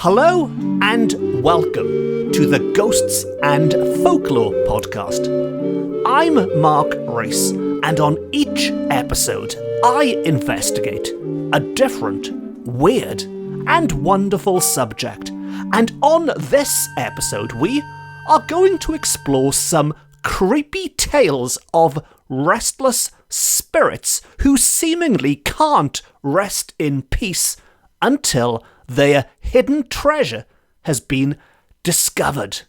Hello and welcome to the Ghosts and Folklore podcast. I'm Mark Rees, and on each episode I investigate a different, weird and wonderful subject. And on this episode we are going to explore some creepy tales of restless spirits who seemingly can't rest in peace until their hidden treasure has been discovered.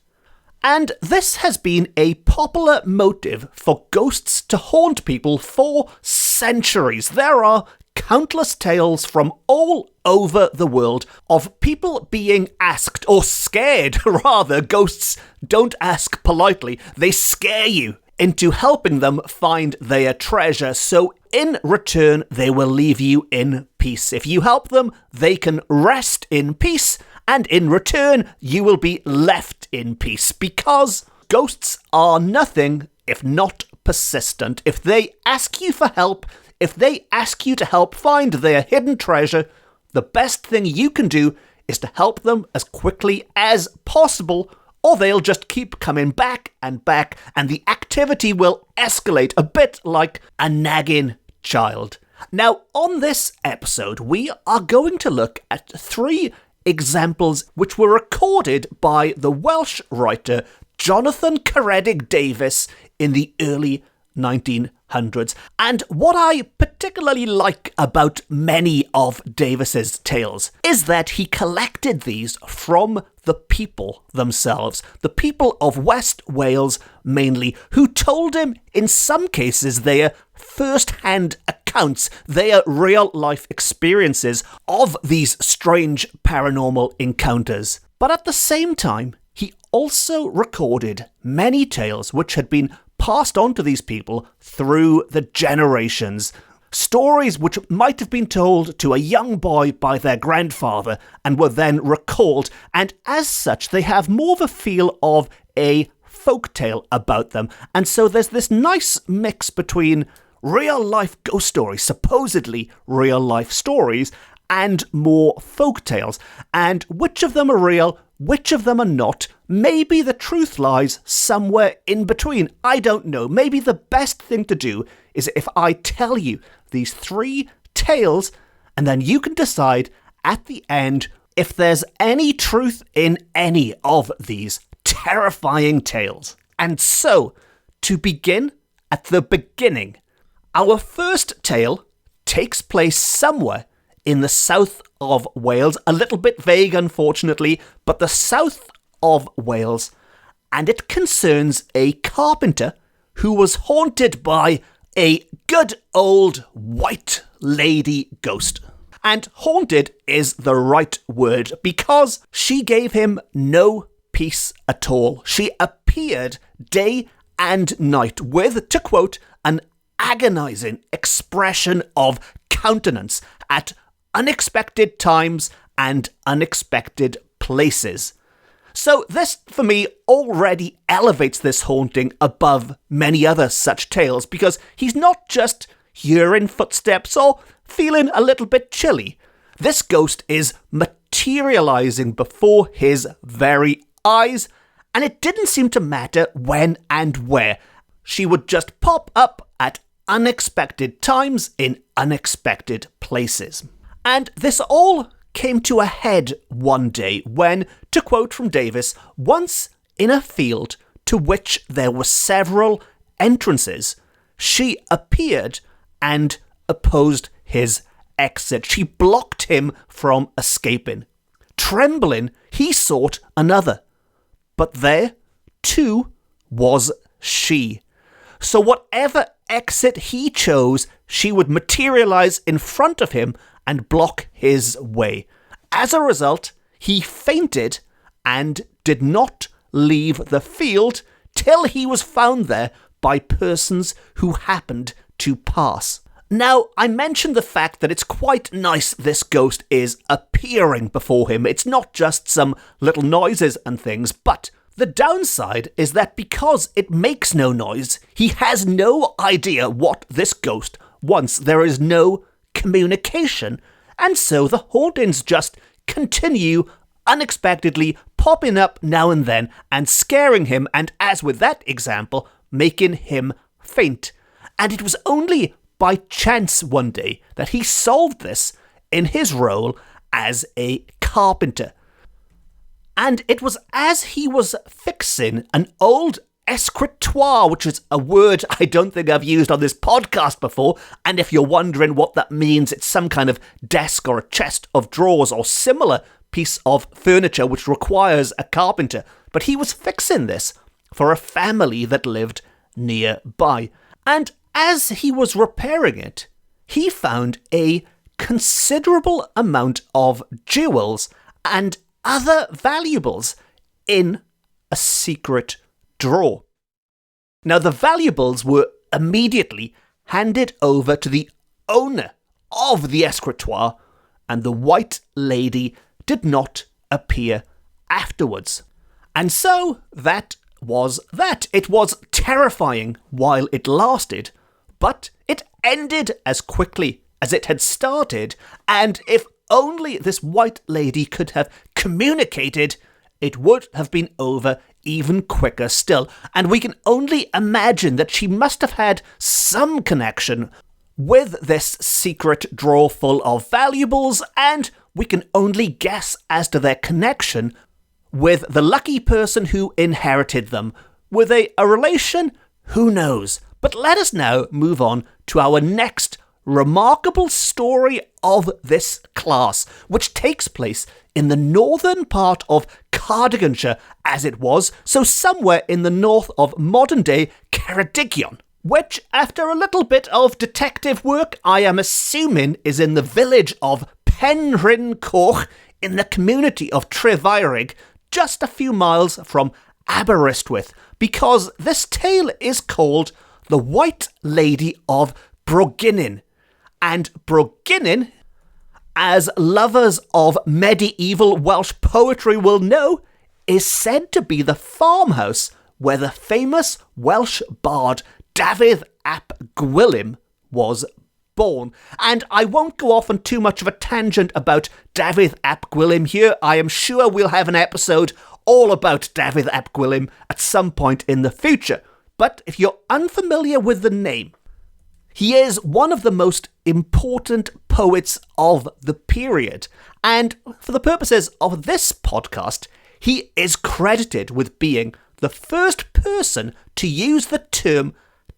And this has been a popular motive for ghosts to haunt people for centuries. There are countless tales from all over the world of people being asked, or scared rather. Ghosts don't ask politely, they scare you into helping them find their treasure, so in return they will leave you in peace. If you help them, they can rest in peace, and in return you will be left in peace, because ghosts are nothing if not persistent. If they ask you for help, if they ask you to help find their hidden treasure, the best thing you can do is to help them as quickly as possible, or they'll just keep coming back, and the activity will escalate a bit like a nagging child. Now, on this episode, we are going to look at 3 examples which were recorded by the Welsh writer Jonathan Caredig Davies in the early 1900s. And what I particularly like about many of Davies's tales is that he collected these from the people themselves, the people of West Wales mainly, who told him in some cases their first-hand accounts, their real-life experiences of these strange paranormal encounters. But at the same time, he also recorded many tales which had been passed on to these people through the generations. Stories which might have been told to a young boy by their grandfather and were then recalled, and as such they have more of a feel of a folktale about them. And so there's this nice mix between real-life ghost stories, supposedly real-life stories, and more folktales. And which of them are real, which of them are not? Maybe the truth lies somewhere in between. I don't know. Maybe the best thing to do is if I tell you these 3 tales, and then you can decide at the end if there's any truth in any of these terrifying tales. And so, to begin at the beginning, our first tale takes place somewhere in the south of Wales, a little bit vague unfortunately, but the south of Wales, and it concerns a carpenter who was haunted by a good old white lady ghost. And haunted is the right word, because she gave him no peace at all. She appeared day and night with, to quote, an agonizing expression of countenance at unexpected times and unexpected places. So this, for me, already elevates this haunting above many other such tales, because he's not just hearing footsteps or feeling a little bit chilly. This ghost is materializing before his very eyes, and it didn't seem to matter when and where. She would just pop up at unexpected times in unexpected places. And this all came to a head one day when, to quote from Davies, once in a field to which there were several entrances, she appeared and opposed his exit. She blocked him from escaping. Trembling, he sought another, but there, too, was she. So whatever exit he chose, she would materialize in front of him and block his way. As a result, he fainted and did not leave the field till he was found there by persons who happened to pass. Now, I mentioned the fact that it's quite nice this ghost is appearing before him. It's not just some little noises and things, but the downside is that because it makes no noise, he has no idea what this ghost wants. There is no communication, and so the hauntings just continue unexpectedly popping up now and then and scaring him, and as with that example, making him faint. And it was only by chance one day that he solved this in his role as a carpenter. And it was as he was fixing an old escritoire, which is a word I don't think I've used on this podcast before, and if you're wondering what that means, it's some kind of desk or a chest of drawers or similar piece of furniture which requires a carpenter. But he was fixing this for a family that lived nearby. And as he was repairing it, he found a considerable amount of jewels and other valuables in a secret drawer. Now, the valuables were immediately handed over to the owner of the escritoire, and the White Lady did not appear afterwards. And so that was that. It was terrifying while it lasted, but it ended as quickly as it had started, and if only this White Lady could have communicated, it would have been over even quicker still. And we can only imagine that she must have had some connection with this secret drawer full of valuables, and we can only guess as to their connection with the lucky person who inherited them. Were they a relation? Who knows? But let us now move on to our next remarkable story of this class, which takes place in the northern part of Cardiganshire, as it was, so somewhere in the north of modern-day Ceredigion, which, after a little bit of detective work, I am assuming is in the village of Penrhyn Coch in the community of Trefaerig, just a few miles from Aberystwyth, because this tale is called The White Lady of Brogynnin. And Brogynnin, as lovers of medieval Welsh poetry will know, is said to be the farmhouse where the famous Welsh bard Dafydd Apgulim was born. And I won't go off on too much of a tangent about Dafydd Apgulim here. I am sure we'll have an episode all about Dafydd Apgulim at some point in the future. But if you're unfamiliar with the name, he is one of the most important poets of the period, and for the purposes of this podcast, he is credited with being the first person to use the term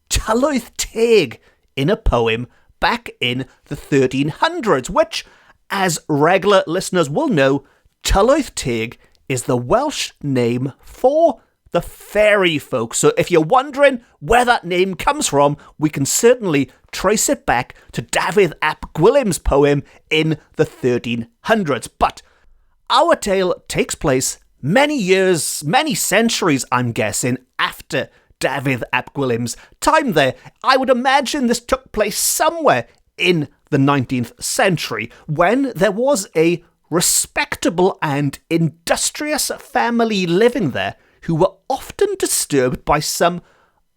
tylwyth teg in a poem back in the 1300s, which, as regular listeners will know, tylwyth teg is the Welsh name for the fairy folk. So if you're wondering where that name comes from, we can certainly trace it back to Dafydd Apgulim's poem in the 1300s. But our tale takes place many years, many centuries, I'm guessing, after Dafydd Apgulim's time there. I would imagine this took place somewhere in the 19th century, when there was a respectable and industrious family living there who were often disturbed by some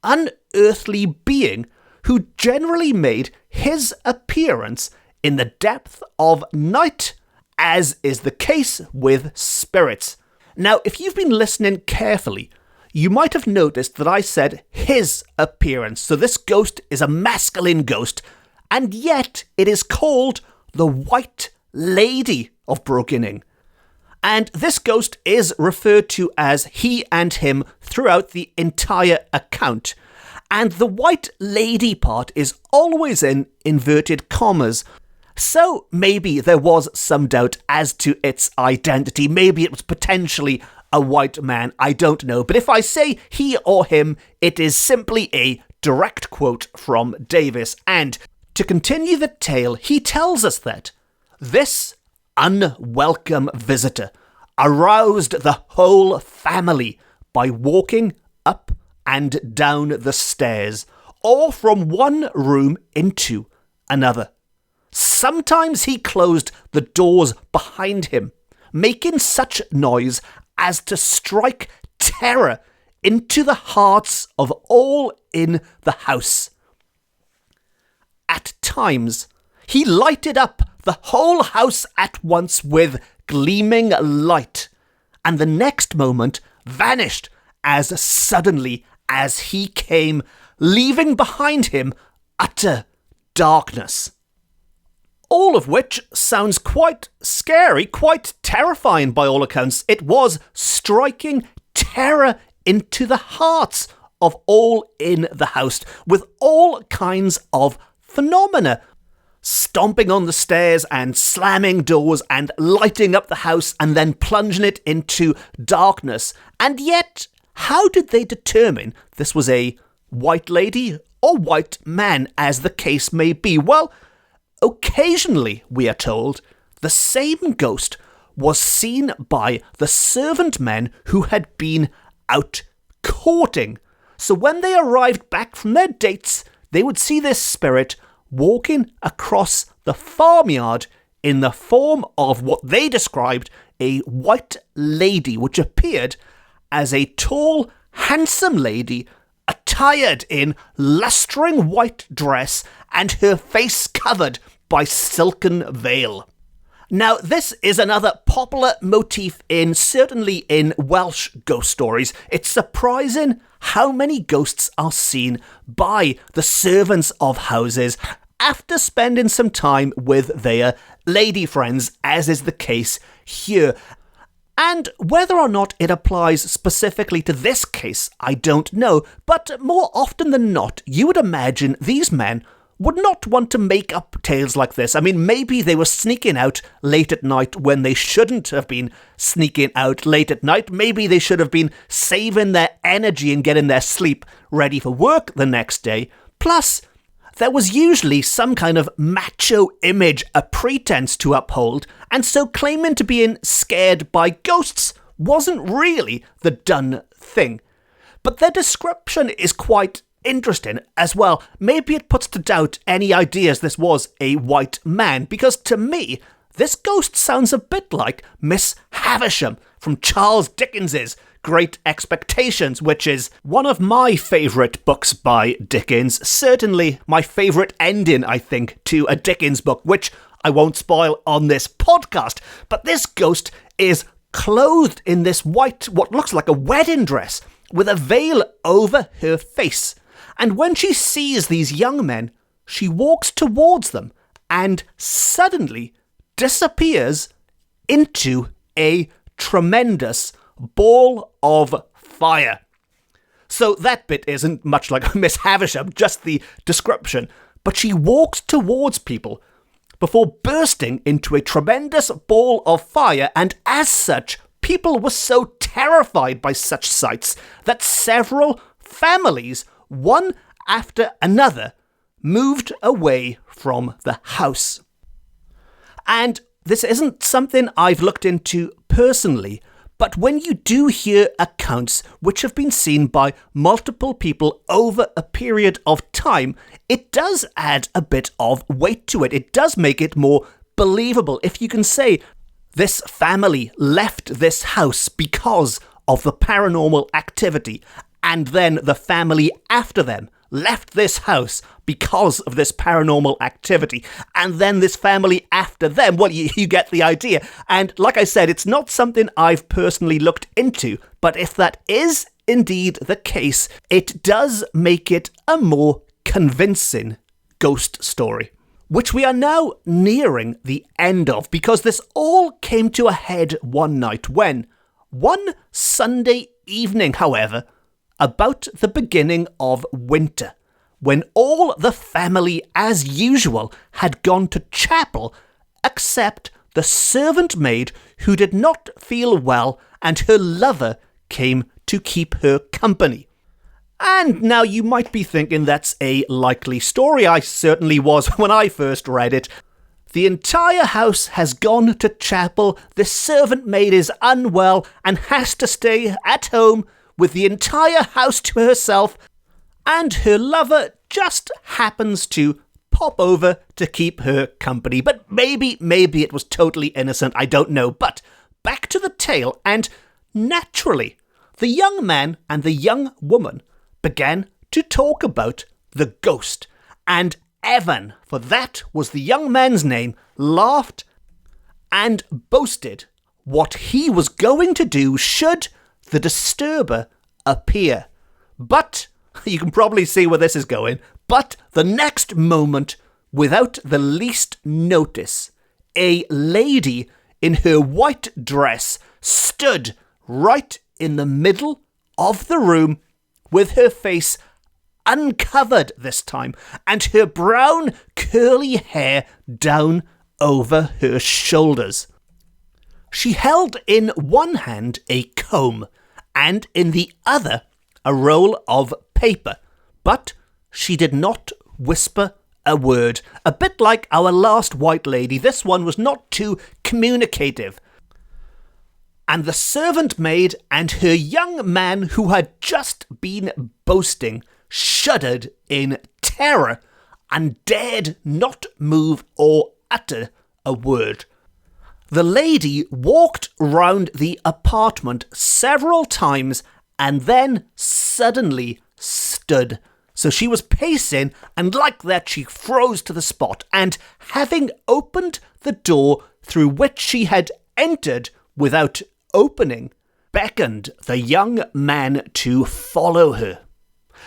unearthly being who generally made his appearance in the depth of night, as is the case with spirits. Now, if you've been listening carefully, you might have noticed that I said his appearance. So this ghost is a masculine ghost, and yet it is called the White Lady of Brogynnin. And this ghost is referred to as he and him throughout the entire account. And the White Lady part is always in inverted commas. So maybe there was some doubt as to its identity. Maybe it was potentially a white man. I don't know. But if I say he or him, it is simply a direct quote from Davis. And to continue the tale, he tells us that this unwelcome visitor aroused the whole family by walking up and down the stairs, or from one room into another. Sometimes he closed the doors behind him, making such noise as to strike terror into the hearts of all in the house. At times, he lighted up the whole house at once with gleaming light, and the next moment vanished as suddenly as he came, leaving behind him utter darkness. All of which sounds quite scary, quite terrifying by all accounts. It was striking terror into the hearts of all in the house, with all kinds of phenomena. Stomping on the stairs and slamming doors and lighting up the house and then plunging it into darkness. And yet, how did they determine this was a white lady or white man, as the case may be? Well, occasionally, we are told, the same ghost was seen by the servant men who had been out courting. So when they arrived back from their dates, they would see this spirit walking across the farmyard in the form of what they described a white lady, which appeared as a tall, handsome lady attired in lustring white dress and her face covered by silken veil. Now, this is another popular motif certainly in Welsh ghost stories. It's surprising how many ghosts are seen by the servants of houses after spending some time with their lady friends, as is the case here. And whether or not it applies specifically to this case, I don't know, but more often than not, you would imagine these men would not want to make up tales like this. I mean, maybe they were sneaking out late at night when they shouldn't have been sneaking out late at night. Maybe they should have been saving their energy and getting their sleep ready for work the next day. Plus, there was usually some kind of macho image, a pretense to uphold, and so claiming to being scared by ghosts wasn't really the done thing. But their description is quite interesting as well. Maybe it puts to doubt any ideas this was a white man, because to me, this ghost sounds a bit like Miss Havisham from Charles Dickens's Great Expectations, which is one of my favourite books by Dickens. Certainly my favourite ending, I think, to a Dickens book, which I won't spoil on this podcast. But this ghost is clothed in this white, what looks like a wedding dress, with a veil over her face. And when she sees these young men, she walks towards them and suddenly disappears into a tremendous ball of fire. So that bit isn't much like Miss Havisham, just the description. But she walks towards people before bursting into a tremendous ball of fire, and as such, people were so terrified by such sights that several families, one after another, moved away from the house. And this isn't something I've looked into personally, but when you do hear accounts which have been seen by multiple people over a period of time, it does add a bit of weight to it. It does make it more believable. If you can say, this family left this house because of the paranormal activity, and then the family after them left this house because of this paranormal activity, and then this family after them, well, you get the idea. And like I said, it's not something I've personally looked into, but if that is indeed the case, it does make it a more convincing ghost story, which we are now nearing the end of, because this all came to a head one night when, one Sunday evening, however, about the beginning of winter, when all the family, as usual, had gone to chapel, except the servant maid who did not feel well and her lover came to keep her company. And now you might be thinking that's a likely story. I certainly was when I first read it. The entire house has gone to chapel, the servant maid is unwell and has to stay at home with the entire house to herself, and her lover just happens to pop over to keep her company. But maybe it was totally innocent, I don't know. But back to the tale, and naturally, the young man and the young woman began to talk about the ghost, and Evan, for that was the young man's name, laughed, and boasted what he was going to do should the disturber appear. But, you can probably see where this is going, but the next moment, without the least notice, a lady in her white dress stood right in the middle of the room with her face uncovered this time and her brown curly hair down over her shoulders. She held in one hand a comb and in the other a roll of paper, but she did not whisper a word. A bit like our last white lady, this one was not too communicative. And the servant maid and her young man who had just been boasting shuddered in terror and dared not move or utter a word. The lady walked round the apartment several times and then suddenly stood. So she was pacing, and like that she froze to the spot, and having opened the door through which she had entered without opening, beckoned the young man to follow her.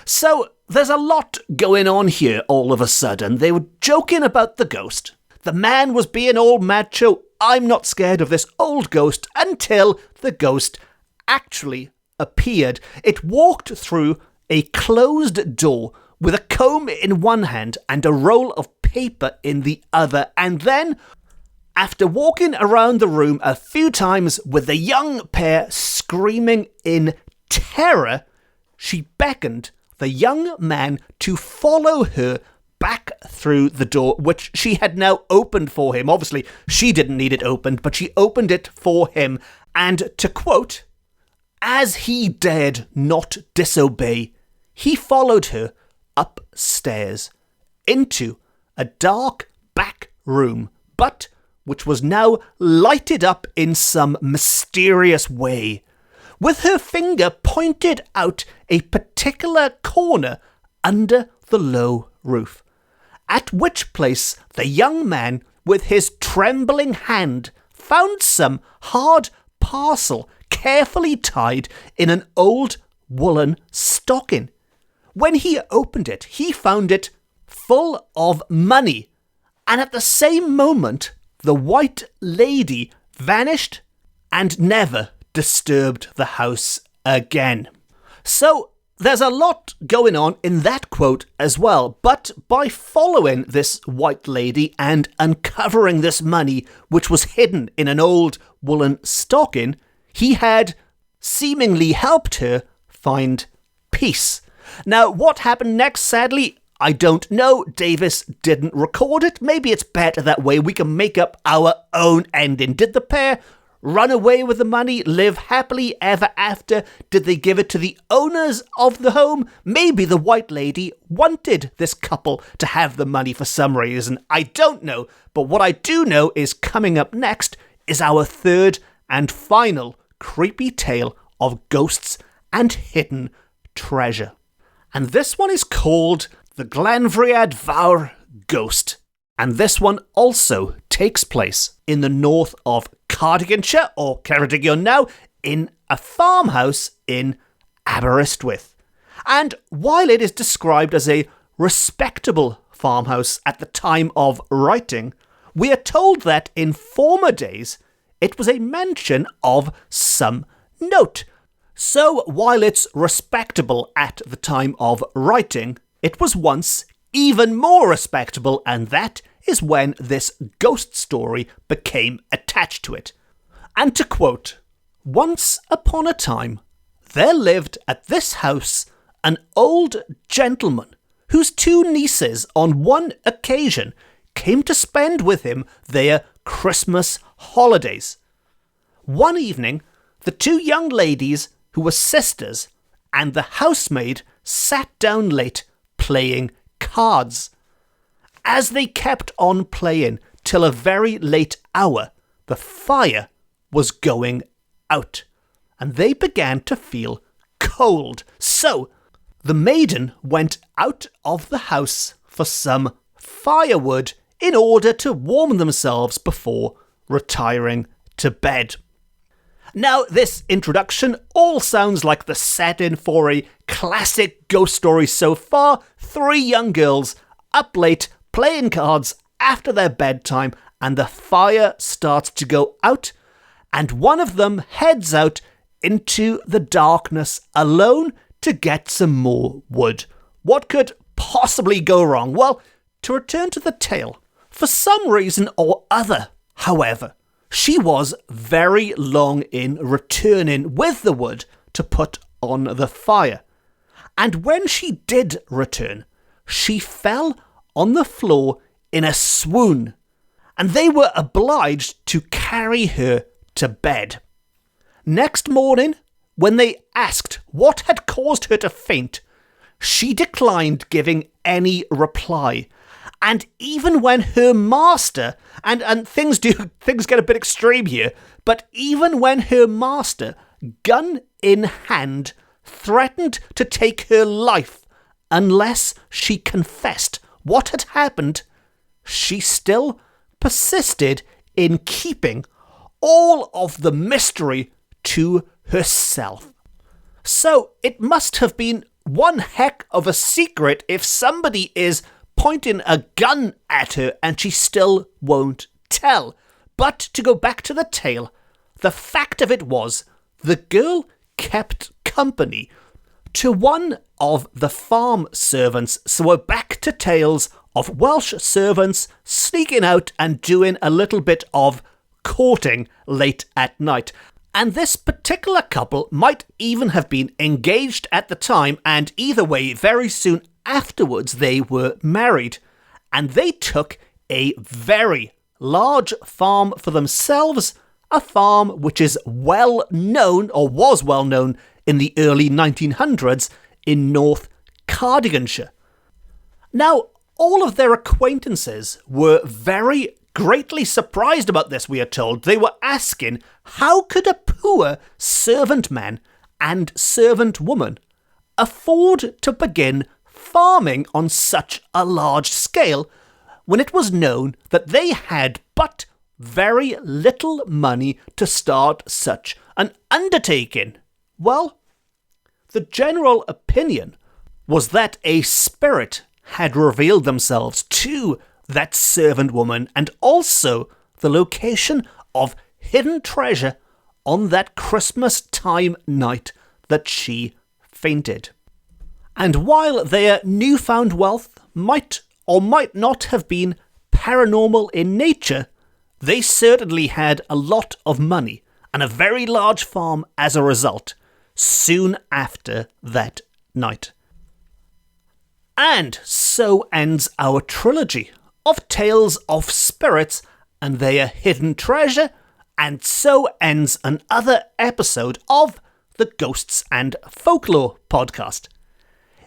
So there's a lot going on here all of a sudden. They were joking about the ghost. The man was being all macho, I'm not scared of this old ghost, until the ghost actually appeared. It walked through a closed door with a comb in one hand and a roll of paper in the other, and then, after walking around the room a few times with the young pair screaming in terror, she beckoned the young man to follow her back through the door, which she had now opened for him. Obviously, she didn't need it opened, but she opened it for him. And to quote, "As he dared not disobey, he followed her upstairs into a dark back room, but which was now lighted up in some mysterious way. With her finger pointed out a particular corner under the low roof, at which place the young man, with his trembling hand, found some hard parcel carefully tied in an old woolen stocking. When he opened it, he found it full of money, and at the same moment the white lady vanished and never disturbed the house again." So there's a lot going on in that quote as well, but by following this white lady and uncovering this money, which was hidden in an old woolen stocking, he had seemingly helped her find peace. Now, what happened next, sadly, I don't know. Davis didn't record it. Maybe it's better that way. We can make up our own ending. Did the pair run away with the money, live happily ever after? Did they give it to the owners of the home? Maybe the white lady wanted this couple to have the money for some reason. I don't know. But what I do know is coming up next is our third and final creepy tale of ghosts and hidden treasure. And this one is called the Glenvariadvar Ghost. And this one also takes place in the north of Cardiganshire, or Ceredigion now, in a farmhouse in Aberystwyth. And while it is described as a respectable farmhouse at the time of writing, we are told that in former days it was a mansion of some note. So while it's respectable at the time of writing, it was once even more respectable, and that is when this ghost story became attached to it. And to quote, "Once upon a time, there lived at this house an old gentleman whose two nieces on one occasion came to spend with him their Christmas holidays. One evening, the two young ladies, who were sisters, and the housemaid sat down late playing cards. As they kept on playing till a very late hour, the fire was going out, and they began to feel cold. So the maiden went out of the house for some firewood in order to warm themselves before retiring to bed. Now, this introduction all sounds like the setting for a classic ghost story so far. 3 young girls up late playing cards after their bedtime, and the fire starts to go out, and one of them heads out into the darkness alone to get some more wood. What could possibly go wrong? Well, to return to the tale, for some reason or other, however, she was very long in returning with the wood to put on the fire. And when she did return, she fell on the floor in a swoon, and they were obliged to carry her to bed. Next morning, when they asked what had caused her to faint, she declined giving any reply. And even when her master, and things get a bit extreme here, but even when her master, gun in hand, threatened to take her life unless she confessed what had happened, she still persisted in keeping all of the mystery to herself. So it must have been one heck of a secret if somebody is pointing a gun at her and she still won't tell. But to go back to the tale, the fact of it was the girl kept company to one of the farm servants. So we're back to tales of Welsh servants sneaking out and doing a little bit of courting late at night. And this particular couple might even have been engaged at the time, and either way, very soon afterwards they were married. And they took a very large farm for themselves, a farm which is well known, or was well known, in the early 1900s in North Cardiganshire. Now, all of their acquaintances were very greatly surprised about this, we are told. They were asking, how could a poor servant man and servant woman afford to begin farming on such a large scale when it was known that they had but very little money to start such an undertaking? Well, the general opinion was that a spirit had revealed themselves to that servant woman, and also the location of hidden treasure on that Christmas time night that she fainted. And while their newfound wealth might or might not have been paranormal in nature, they certainly had a lot of money and a very large farm as a result soon after that night. And so ends our trilogy of tales of spirits and their hidden treasure, and so ends another episode of the Ghosts and Folklore podcast.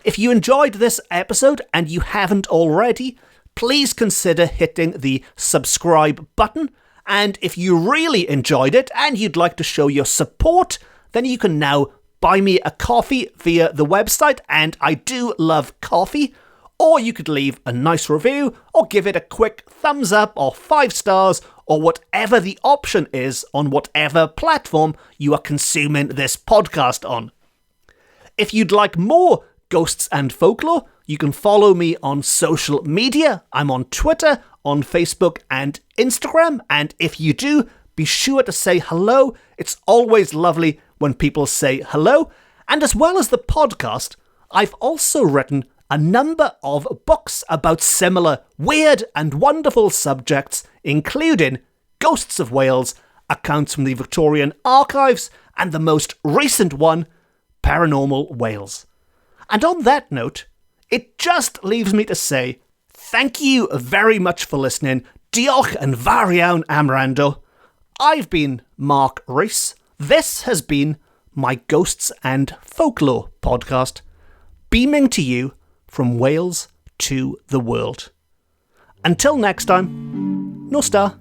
If you enjoyed this episode and you haven't already, please consider hitting the subscribe button, and if you really enjoyed it and you'd like to show your support, then you can now buy me a coffee via the website, and I do love coffee. Or you could leave a nice review, or give it a quick thumbs up, or 5 stars, or whatever the option is on whatever platform you are consuming this podcast on. If you'd like more Ghosts and Folklore, you can follow me on social media. I'm on Twitter, on Facebook and Instagram, and if you do, be sure to say hello. It's always lovely when people say hello. And as well as the podcast, I've also written a number of books about similar weird and wonderful subjects, including Ghosts of Wales, accounts from the Victorian archives, and the most recent one, Paranormal Wales. And on that note, it just leaves me to say thank you very much for listening. Diolch yn fawr iawn am wrando. I've been Mark Rees. This has been my Ghosts and Folklore podcast, beaming to you from Wales to the world. Until next time, nos da.